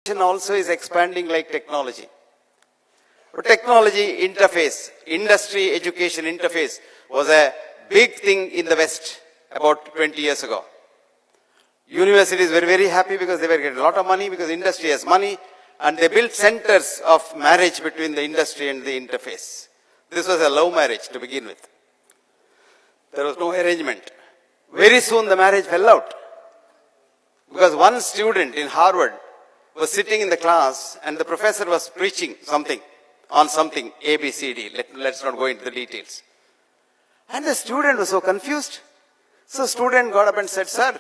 also is expanding like technology. But technology interface, industry education interface was a big thing in the West about 20 years ago. Universities were very happy because they were getting a lot of money because industry has money, and they built centers of marriage between the industry and the interface. This was a love marriage to begin with. There was no arrangement. Very soon the marriage fell out because one student in Harvard was sitting in the class and the professor was preaching something on something, A, B, C, D. Let's not go into the details. And the student was so confused. So student got up and said, "Sir,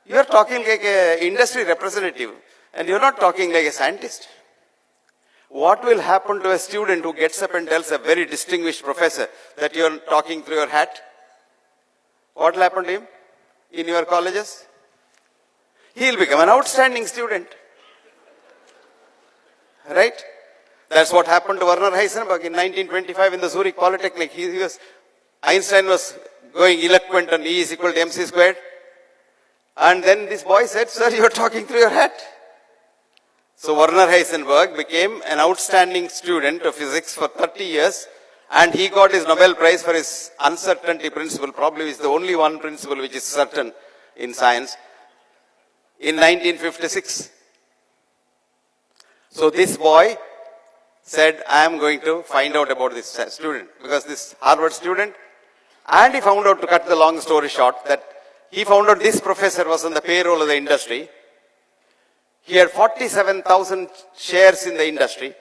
you are talking like an industry representative and you're not talking like a scientist. What will happen to a student who gets up and tells a very distinguished professor that you're talking through your hat? What will happen to him in your colleges? He'll become an outstanding student. Right? That's what happened to Werner Heisenberg in 1925 in the Zurich Polytechnic. Einstein was going eloquent on E is equal to mc squared. And then this boy said, "Sir, you're talking through your hat." So Werner Heisenberg became an outstanding student of physics for 30 years, and he got his Nobel Prize for his uncertainty principle. Probably is the only one principle which is certain in science, in 1956. So this boy said, "I am going to find out about this student," because this Harvard student, and he found out, to cut the long story short, that he found out this professor was on the payroll of the industry. He had 47,000 shares in the industry.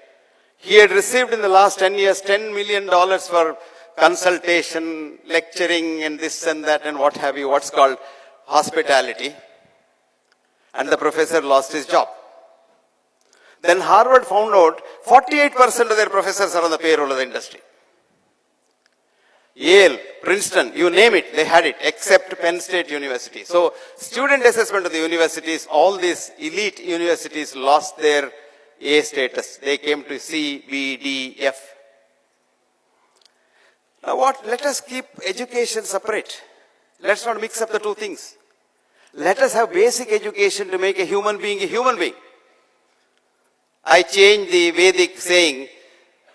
He had received in the last 10 years $10 million for consultation, lecturing, and this and that, and what have you, what's called hospitality. And the professor lost his job. Then Harvard found out 48% of their professors are on the payroll of the industry. Yale, Princeton, you name it, they had it, except Penn State University. So, student assessment of the universities, all these elite universities lost their A status. They came to C, B, D, F. Now what? Let us keep education separate. Let's not mix up the two things. Let us have basic education to make a human being a human being. I changed the Vedic saying,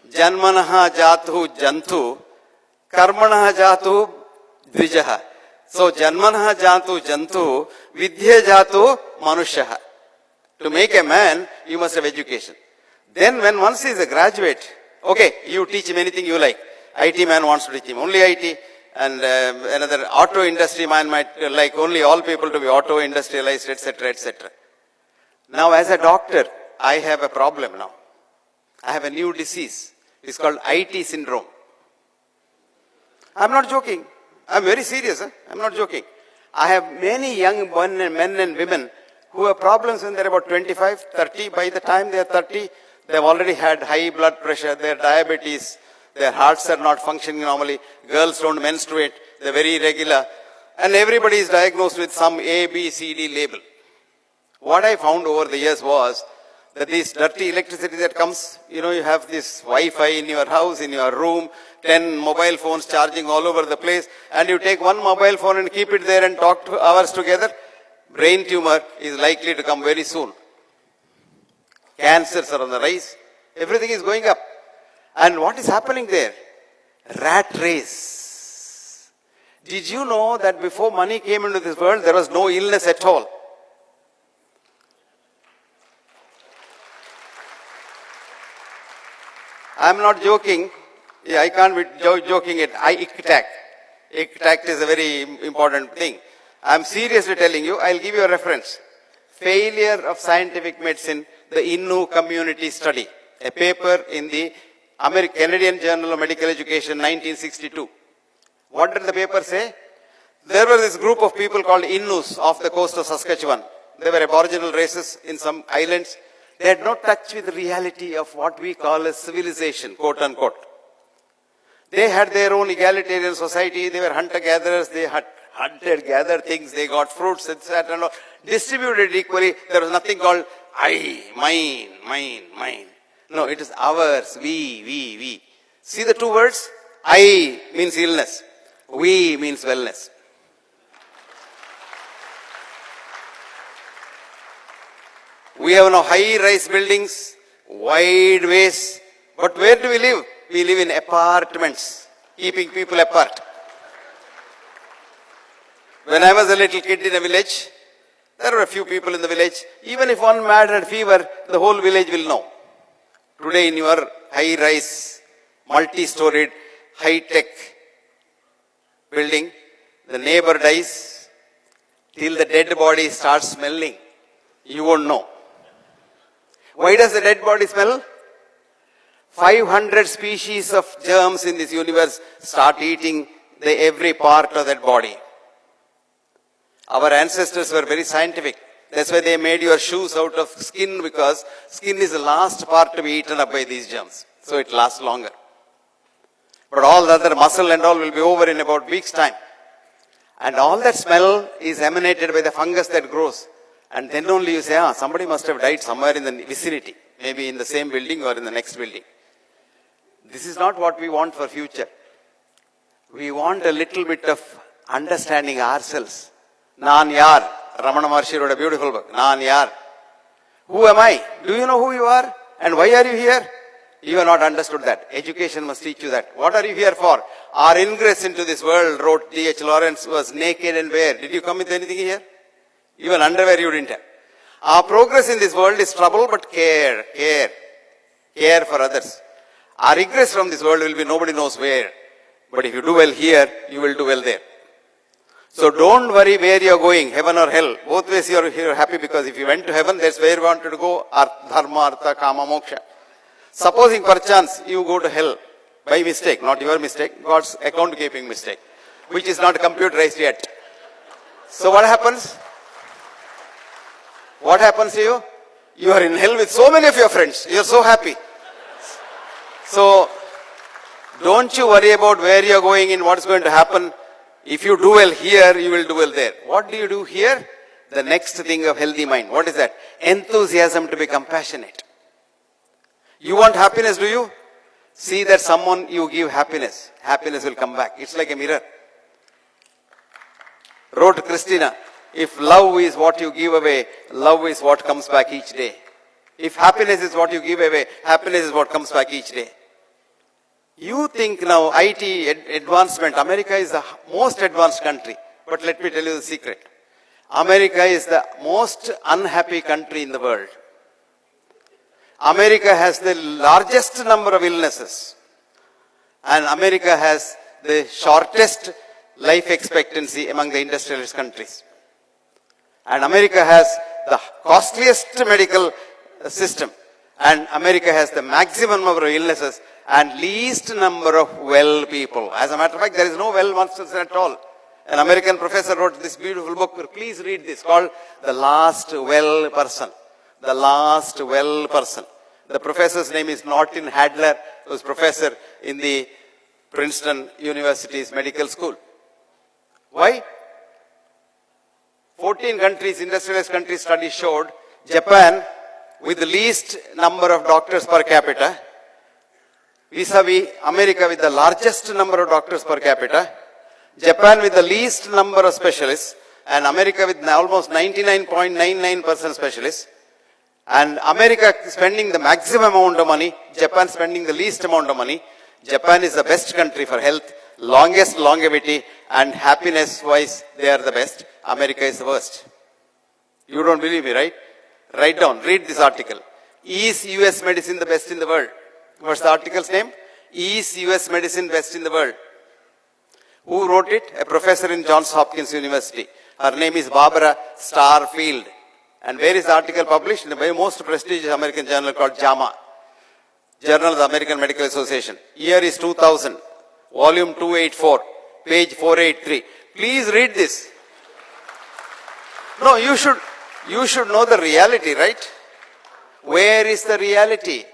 "Janmanaha jatu jantu, karmanaha jatu dvijaha." So, Janmanaha jatu jantu, vidya jatu manushaha. To make a man, you must have education. Then when once he is a graduate, okay, you teach him anything you like. IT man wants to teach him only IT, and another auto industry man might like only all people to be auto industrialized, etc., etc. Now as a doctor, I have a problem now. I have a new disease. It's called IT syndrome. I'm not joking. I'm very serious. I'm not joking. I have many young men and women who have problems when they're about 25, 30. By the time they're 30, they've already had high blood pressure, their diabetes, their hearts are not functioning normally, girls don't menstruate, they're very irregular, and everybody is diagnosed with some A, B, C, D label. What I found over the years was that this dirty electricity that comes, you have this Wi-Fi in your house, in your room, 10 mobile phones charging all over the place, and you take one mobile phone and keep it there and talk 2 hours together, brain tumor is likely to come very soon. Cancers are on the rise. Everything is going up. And what is happening there? Rat race. Did you know that before money came into this world, there was no illness at all? I'm not joking. Yeah, I can't be joking it. ICTAC. ICTAC is a very important thing. I'm seriously telling you, I'll give you a reference. Failure of scientific medicine, the Innu community study. A paper in the Canadian Journal of Medical Education, 1962. What did the paper say? There was this group of people called Innus off the coast of Saskatchewan. They were aboriginal races in some islands. They had no touch with the reality of what we call a civilization, quote unquote. They had their own egalitarian society. They were hunter-gatherers. They had hunted, gathered things. They got fruits, etc. Distributed equally. There was nothing called I, mine. No, it is ours, we. See the two words? I means illness. We means wellness. We have now high-rise buildings, wide ways. But where do we live? We live in apartments, keeping people apart. When I was a little kid in a village, there were a few people in the village. Even if one man had fever, the whole village will know. Today in your high-rise, multi-storied, high-tech building, the neighbor dies, till the dead body starts smelling. You won't know. Why does the dead body smell? 500 species of germs in this universe start eating every part of that body. Our ancestors were very scientific. That's why they made your shoes out of skin, because skin is the last part to be eaten up by these germs. So it lasts longer. But all the other muscle and all will be over in about weeks' time. And all that smell is emanated by the fungus that grows. And then only you say, somebody must have died somewhere in the vicinity. Maybe in the same building or in the next building. This is not what we want for future. We want a little bit of understanding ourselves. Naan Yar. Ramana Maharshi wrote a beautiful book. Naan Yar. Who am I? Do you know who you are? And why are you here? You have not understood that. Education must teach you that. What are you here for? Our ingress into this world, wrote D.H. Lawrence, was naked and bare. Did you come with anything here? Even underwear you didn't have. Our progress in this world is trouble, but care for others. Our egress from this world will be nobody knows where. But if you do well here, you will do well there. So don't worry where you are going, heaven or hell. Both ways you are happy, because if you went to heaven, that's where you wanted to go. Dharma, artha, kama, moksha. Supposing perchance you go to hell by mistake, not your mistake, God's account keeping mistake, which is not computerized yet. So what happens? What happens to you? You are in hell with so many of your friends. You are so happy. So don't you worry about where you are going and what's going to happen. If you do well here, you will do well there. What do you do here? The next thing of healthy mind. What is that? Enthusiasm to be compassionate. You want happiness, do you? See that someone you give happiness. Happiness will come back. It's like a mirror. Wrote Christina, if love is what you give away, love is what comes back each day. If happiness is what you give away, happiness is what comes back each day. You think now IT advancement, America is the most advanced country. But let me tell you the secret. America is the most unhappy country in the world. America has the largest number of illnesses. And America has the shortest life expectancy among the industrialist countries. And America has the costliest medical system. And America has the maximum number of illnesses and least number of well people. As a matter of fact, there is no well person at all. An American professor wrote this beautiful book. Please read this, called The Last Well Person. The Last Well Person. The professor's name is Norton Hadler, who is professor in the Princeton University's medical school. Why? 14 countries, industrialized countries study showed Japan with the least number of doctors per capita, vis-a-vis America with the largest number of doctors per capita, Japan with the least number of specialists, and America with almost 99.99% specialists, and America spending the maximum amount of money, Japan spending the least amount of money. Japan is the best country for health, longest longevity, and happiness-wise, they are the best. America is the worst. You don't believe me, right? Write down, read this article. Is US medicine the best in the world? What's the article's name? Is US medicine best in the world? Who wrote it? A professor in Johns Hopkins University. Her name is Barbara Starfield. And where is the article published? In the very most prestigious American journal called JAMA. Journal of the American Medical Association. Year is 2000. Volume 284. Page 483. Please read this. No, you should know the reality, right? Where is the reality?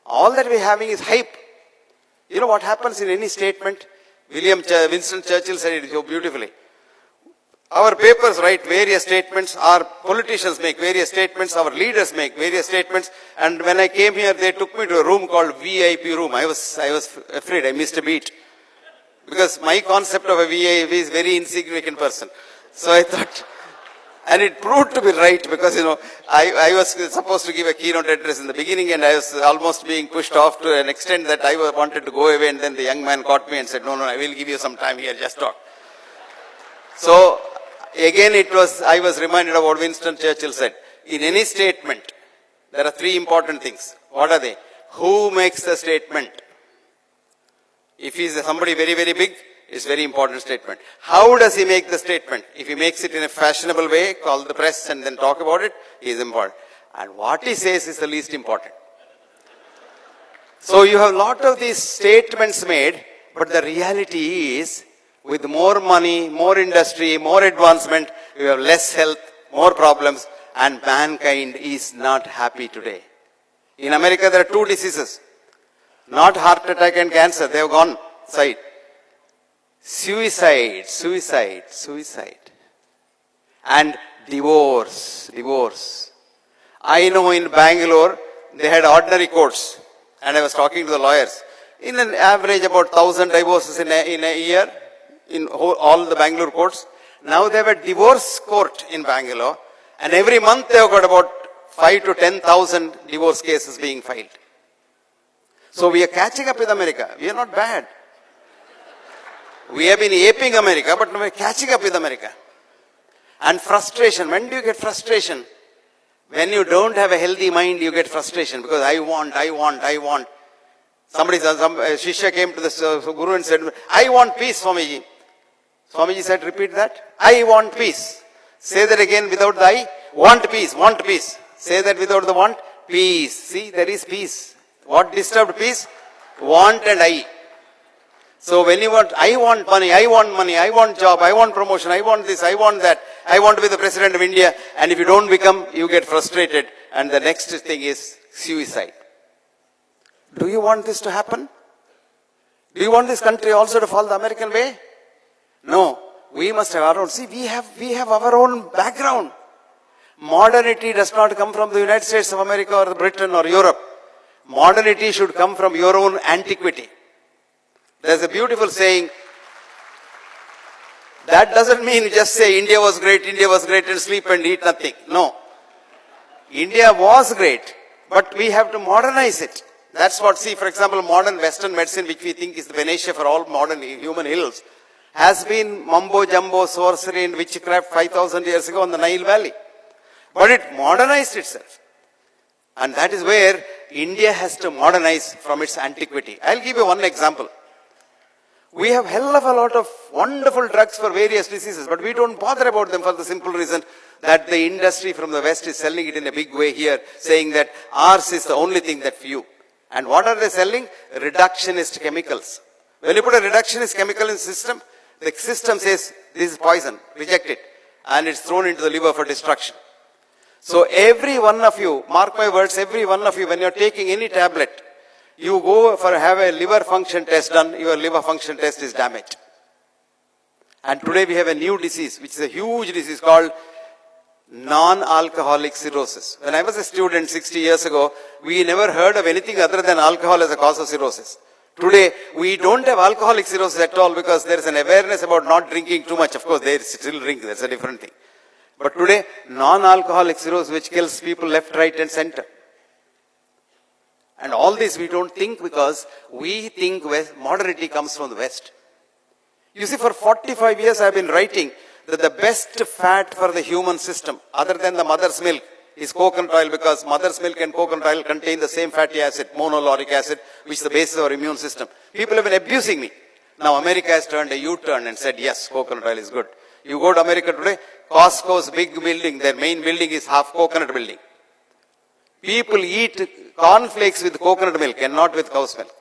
All that we're having is hype. You know what happens in any statement? Winston Churchill said it so beautifully. Our papers write various statements, our politicians make various statements, our leaders make various statements, and when I came here, they took me to a room called VIP room. I was afraid, I missed a beat. Because my concept of a VIP is very insignificant person. So I thought, And it proved to be right because, I was supposed to give a keynote address in the beginning and I was almost being pushed off to an extent that I wanted to go away, and then the young man caught me and said, no, I will give you some time here, just talk. So, again I was reminded of what Winston Churchill said. In any statement, there are three important things. What are they? Who makes the statement? If he is somebody very, very big, it's a very important statement. How does he make the statement? If he makes it in a fashionable way, call the press and then talk about it, is important. And what he says is the least important. So you have a lot of these statements made, but the reality is, with more money, more industry, more advancement, you have less health, more problems, and mankind is not happy today. In America, there are two diseases. Not heart attack and cancer, they have gone side. Suicide. And divorce. I know in Bangalore, they had ordinary courts. And I was talking to the lawyers. In an average, about 1,000 divorces in a year, in all the Bangalore courts. Now they have a divorce court in Bangalore. And every month they have got about 5 to 10,000 divorce cases being filed. So we are catching up with America. We are not bad. We have been aping America, but we are catching up with America. And frustration. When do you get frustration? When you don't have a healthy mind, you get frustration because I want. Somebody, some Shishya came to the Guru and said, I want peace, Swamiji. Swamiji said, repeat that. I want peace. Say that again without the I. Want peace. Say that without the want. Peace. See, there is peace. What disturbed peace? Want and I. So when you want, I want money, I want job, I want promotion, I want this, I want that, I want to be the president of India, and if you don't become, you get frustrated, and the next thing is suicide. Do you want this to happen? Do you want this country also to fall the American way? No. We must have our own. See, we have our own background. Modernity does not come from the United States of America or Britain or Europe. Modernity should come from your own antiquity. There's a beautiful saying. That doesn't mean just say India was great and sleep and eat nothing. No. India was great, but we have to modernize it. That's what, see, for example, modern Western medicine, which we think is the panacea for all modern human ills, has been mumbo jumbo, sorcery and witchcraft 5,000 years ago in the Nile Valley. But it modernized itself. And that is where India has to modernize from its antiquity. I'll give you one example. We have hell of a lot of wonderful drugs for various diseases, but we don't bother about them for the simple reason that the industry from the West is selling it in a big way here, saying that ours is the only thing that few. And what are they selling? Reductionist chemicals. When you put a reductionist chemical in the system says, this is poison, reject it. And it's thrown into the liver for destruction. So every one of you, mark my words, every one of you, when you're taking any tablet, you go for have a liver function test done, your liver function test is damaged. And today we have a new disease, which is a huge disease called non-alcoholic cirrhosis. When I was a student 60 years ago, we never heard of anything other than alcohol as a cause of cirrhosis. Today, we don't have alcoholic cirrhosis at all because there is an awareness about not drinking too much. Of course, they still drink, that's a different thing. But today, non-alcoholic cirrhosis, which kills people left, right and center. And all this we don't think because we think modernity comes from the West. You see, for 45 years I have been writing that the best fat for the human system, other than the mother's milk, is coconut oil because mother's milk and coconut oil contain the same fatty acid, monolauric acid, which is the basis of our immune system. People have been abusing me. Now America has turned a U-turn and said, yes, coconut oil is good. You go to America today, Costco's big building, their main building is half coconut building. People eat cornflakes with coconut milk and not with cow's milk.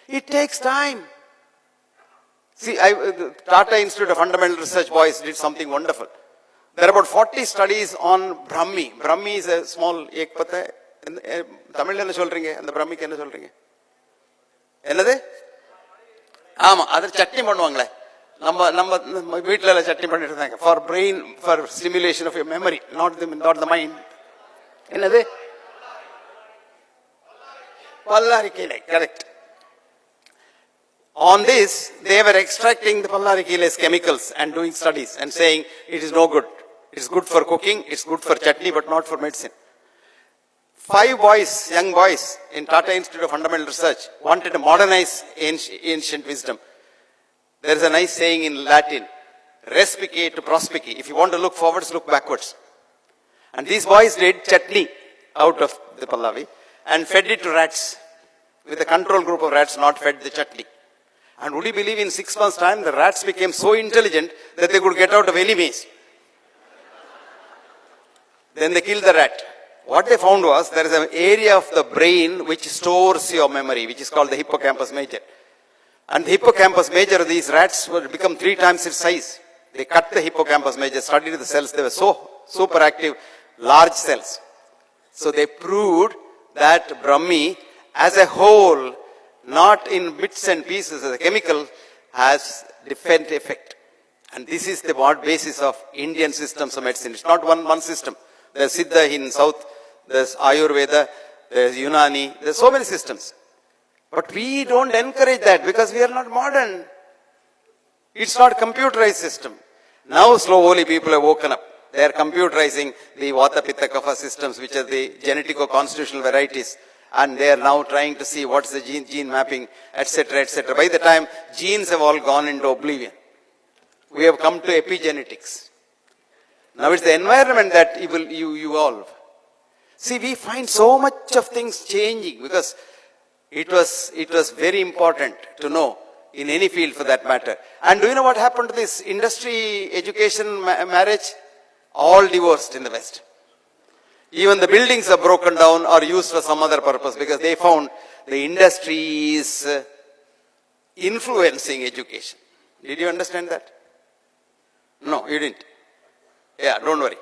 It takes time. See, the Tata Institute of Fundamental Research boys did something wonderful. There are about 40 studies on Brahmi. Brahmi is a small, ek pata hai, Tamil enna solringe, and the Brahmi enna solringe? Ennade? Ama, adar chutney pannuvaangala. நம்ம வீட்ல சட்னி பண்ணிட்டு இருந்தாங்க. For brain, for stimulation of your memory, not the mind. என்னது? பல்லாரிக்கீரை, correct. On this, they were extracting the pallarikile's chemicals and doing studies and saying it is no good. It's good for cooking, it's good for chutney, but not for medicine. 5 boys, young boys, in Tata Institute of Fundamental Research wanted to modernize ancient wisdom. There is a nice saying in Latin, respice to prospice. If you want to look forwards, look backwards. And these boys did chutney out of the Pallavi and fed it to rats. With a control group of rats, not fed the chutney. And would you believe in 6 months' time, the rats became so intelligent that they could get out of any maze. Then they killed the rat. What they found was there is an area of the brain which stores your memory, which is called the hippocampus major. And the hippocampus major, these rats would become 3 times its size. They cut the hippocampus major, studied the cells. They were so super active, large cells. So they proved that Brahmi as a whole, not in bits and pieces as a chemical, has different effect. And this is the basis of Indian systems of medicine. It's not one system. There's Siddha in South, there's Ayurveda, there's Unani, there's so many systems. But we don't encourage that because we are not modern. It's not computerized system. Now slowly people have woken up. They are computerizing the Vata, Pitta, Kapha systems, which are the genetico-constitutional varieties. And they are now trying to see what's the gene mapping, etc., etc. By the time genes have all gone into oblivion, we have come to epigenetics. Now it's the environment that you evolve. See, we find so much of things changing because it was very important to know in any field for that matter. And do you know what happened to this industry, education, marriage? All divorced in the West. Even the buildings are broken down or used for some other purpose because they found the industry is influencing education. Did you understand that? No, you didn't. Yeah, don't worry.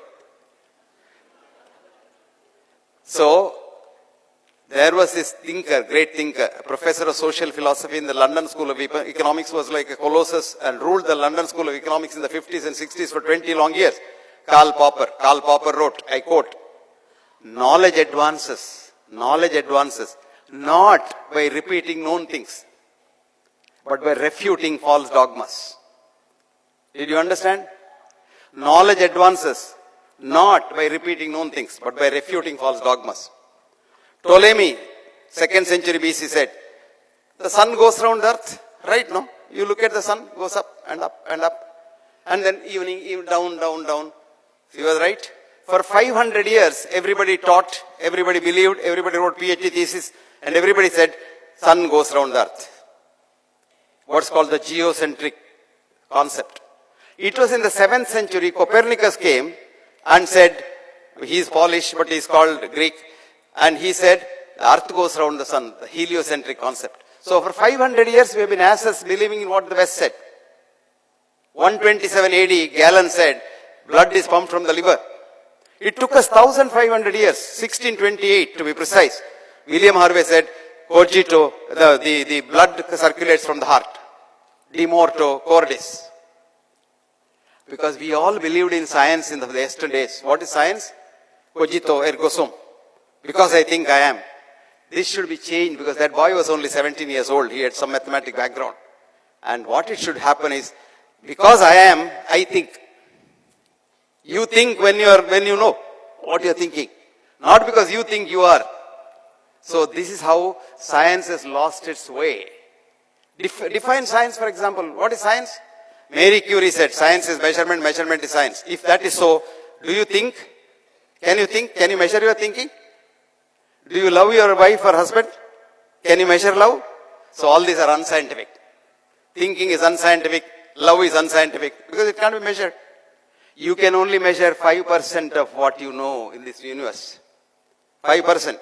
So, there was this thinker, great thinker, a professor of social philosophy in the London School of Economics, was like a colossus and ruled the London School of Economics in the 50s and 60s for 20 long years. Karl Popper. Karl Popper wrote, I quote, knowledge advances not by repeating known things, but by refuting false dogmas. Did you understand? Knowledge advances not by repeating known things, but by refuting false dogmas. Ptolemy, 2nd century BC said, the sun goes around the earth, right? No? You look at the sun, goes up and up and up. And then evening, down, down, down. He was right. For 500 years, everybody taught, everybody believed, everybody wrote PhD thesis, and everybody said, sun goes around the earth. What's called the geocentric concept. It was in the 7th century, Copernicus came and said, he's Polish, but he's called Greek, and he said, the earth goes around the sun, the heliocentric concept. So for 500 years, we have been asses believing in what the West said. 127 AD, Galen said, blood is pumped from the liver. It took us 1500 years, 1628 to be precise. William Harvey said, cogito, the blood circulates from the heart. De morto cordis. Because we all believed in science in the yesterday days. What is science? Cogito ergo sum. Because I think I am. This should be changed because that boy was only 17 years old. He had some mathematical background. And what it should happen is, because I am, I think. You think when you know what you're thinking. Not because you think you are. So this is how science has lost its way. Define science, for example. What is science? Marie Curie said, science is measurement, measurement is science. If that is so, do you think? Can you think? Can you measure your thinking? Do you love your wife or husband? Can you measure love? So all these are unscientific. Thinking is unscientific, love is unscientific, because it can't be measured. You can only measure 5% of what you know in this universe. 5%.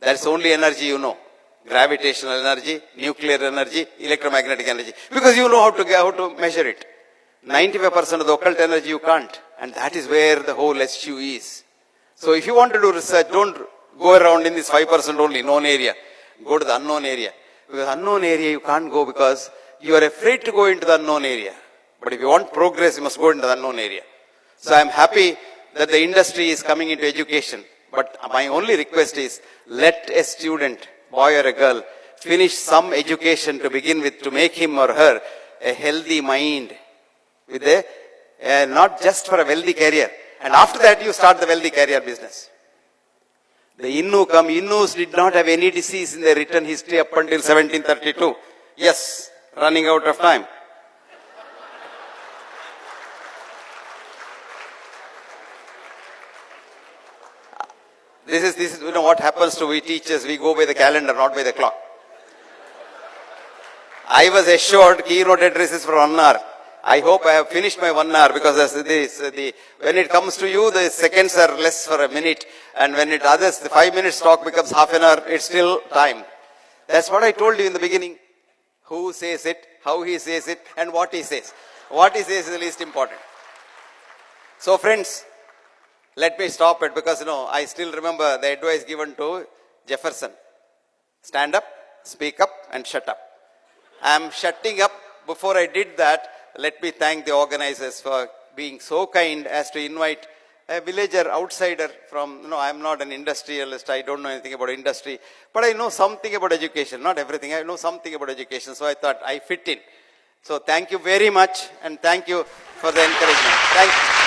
That's only energy you know. Gravitational energy, nuclear energy, electromagnetic energy. Because you know how to measure it. 95% of the occult energy you can't. And that is where the whole issue is. So if you want to do research, don't go around in this 5% only, known area. Go to the unknown area. Because unknown area you can't go because you are afraid to go into the unknown area. But if you want progress, you must go into the unknown area. So I am happy that the industry is coming into education. But my only request is, let a student, boy or a girl, finish some education to begin with to make him or her a healthy mind. With not just for a wealthy career, And after that, you start the wealthy career business. The Innus did not have any disease in their written history up until 1732. Yes, running out of time. This is what happens to we teachers. We go by the calendar, not by the clock. I was assured keynote addresses for 1 hour. I hope I have finished my 1 hour, because when it comes to you, the seconds are less for a minute, and when it others, the 5 minutes talk becomes half an hour. It's still time. That's what I told you in the beginning. Who says it, how he says it, and what he says. What he says is the least important. So friends, let me stop it, because I still remember the advice given to Jefferson. Stand up, speak up, and shut up. I am shutting up. Before I did that, let me thank the organizers for being so kind as to invite a villager outsider from, I am not an industrialist, I don't know anything about industry, but I know something about education, not everything, I know something about education, so I thought I fit in. So thank you very much, and thank you for the encouragement. Thank you.